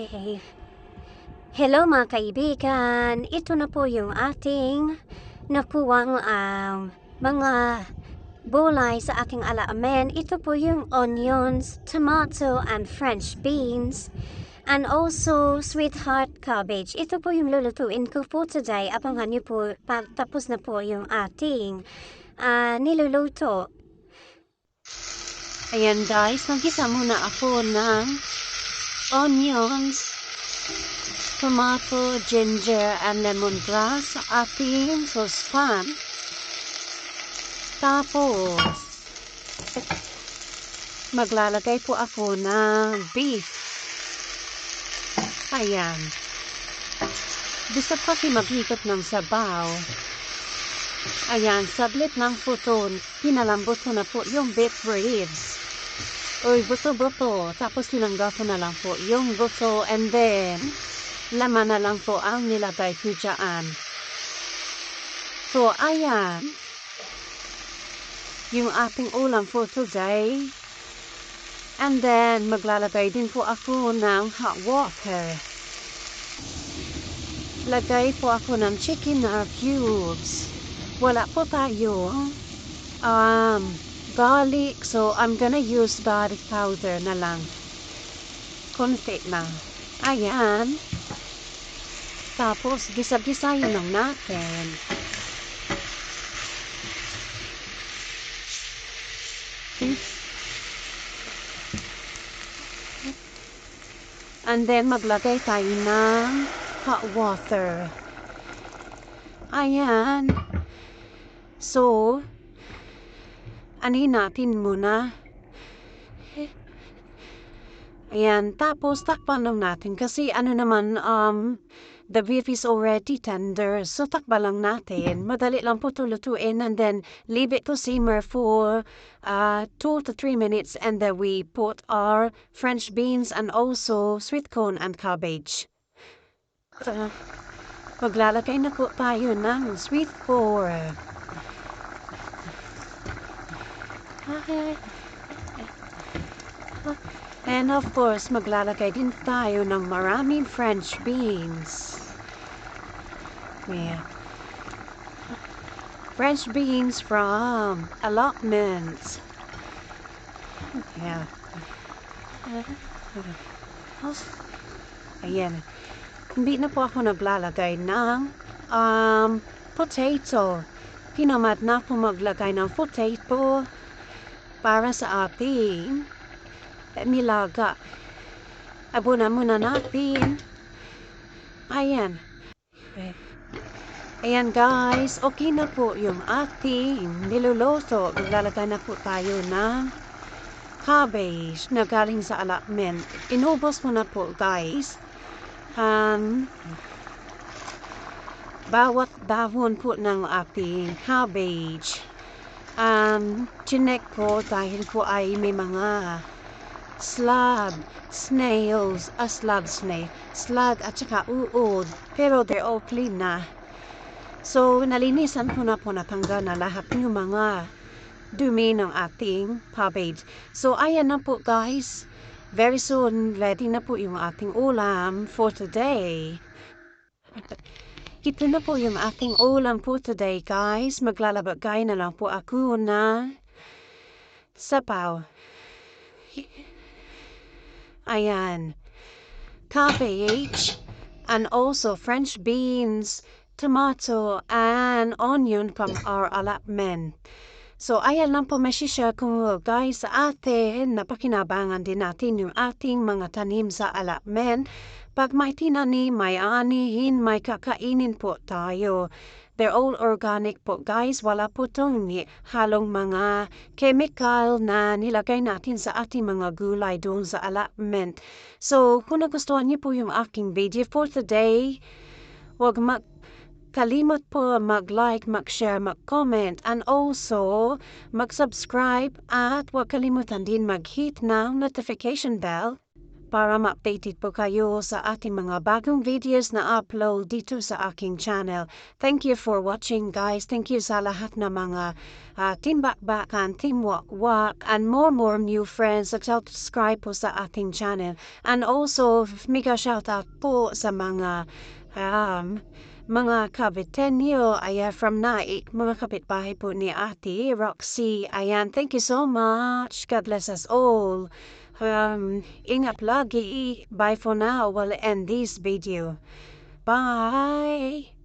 Okay. Hello mga kaibigan. Ito na po yung ating nakuwang mga gulay sa aking alamen. Ito po yung onions, tomato, and French beans. And also sweetheart cabbage. Ito po yung lulutuin ko po today. Abangan niyo po tapos na po yung ating niluluto. Ayan guys, nagisa muna ako ng onions, tomato, ginger, and lemongrass sa ating saucepan. Tapos, maglalagay po ako ng beef. Ayan. Gusto ko kasi mag-ikot ng sabaw. Ayan, saglit lang po ito. Pinalambot ko na po yung beef ribs. Uy, buto-buto. Tapos tinanggal ko na lang po yung buto. And then, laman na lang po ang nilagay ko dyan. So, ayan. Yung ating ulam for today. And then, maglalagay din po ako ng hot water. Lagay po ako ng chicken cubes. Wala po tayong garlic. So, I'm gonna use garlic powder na lang. Konti na. Ayan. Tapos, gisa-gisayin lang natin. And then, maglagay tayo ng hot water. Ayan. So, anin natin muna. Ayan. Tapos, takpan lang natin. Kasi, the beef is already tender. So, takpan lang natin. Madali lang po ito lutuin. And then, leave it to simmer for 2 to 3 minutes. And then, we put our French beans and also sweet corn and cabbage. Maglalagay na po tayo ng sweet corn. And of course, maglalagay din tayo ng maraming French beans. Yeah. French beans from allotments. Yeah. Ayan. Hindi na po ako naglalagay ng potato. Tinamad na po maglagay ng potato para sa ating nilaga. Abunan muna natin. Ayan. Ayan guys, okay na po yung ating niluluto. Maglalagay na po tayo ng cabbage na galing sa allotment. Inubos mo na po guys. Bawat dahon po ng ating cabbage. Chinek ko dahil po ay may mga slug at saka uod, pero they're all clean na. So, nalinisan ko na po, natanggal na lahat yung mga dumi ng ating cabbage. So, ayan na po guys. Very soon, ready na po yung ating ulam for today. Ito na po yung ating ulam po today guys. Maglalagay na lang po ako na sabaw. Ayan. Cabbage and also French beans, tomato, and onion from our allotment. So, ayan lang po masishare ko guys sa atin. Napakinabangan din natin yung ating mga tanim sa allotment. Pag may tinanim, may anihin, may kakainin po tayo. They're all organic po guys. Wala po itong halong mga chemical na nilagay natin sa ating mga gulay doon sa allotment. So, kung nagustuhan niyo po yung aking video for today, huwag kalimot po mag-like, mag-share, mag-comment, and also mag-subscribe at huwag kalimutan din mag-hit ng notification bell para ma-updated po kayo sa ating mga bagong videos na upload dito sa aking channel. Thank you for watching guys. Thank you sa lahat na mga team bakbakan, team wakwak, and more new friends. Subscribe po sa ating channel. And also, mega shoutout po sa mga kabitenyo, ayan, from night, mga kapitbahay po ni Ate Roxy. Ayan, thank you so much. God bless us all. Ingat lagi. Bye for now. We'll end this video. Bye.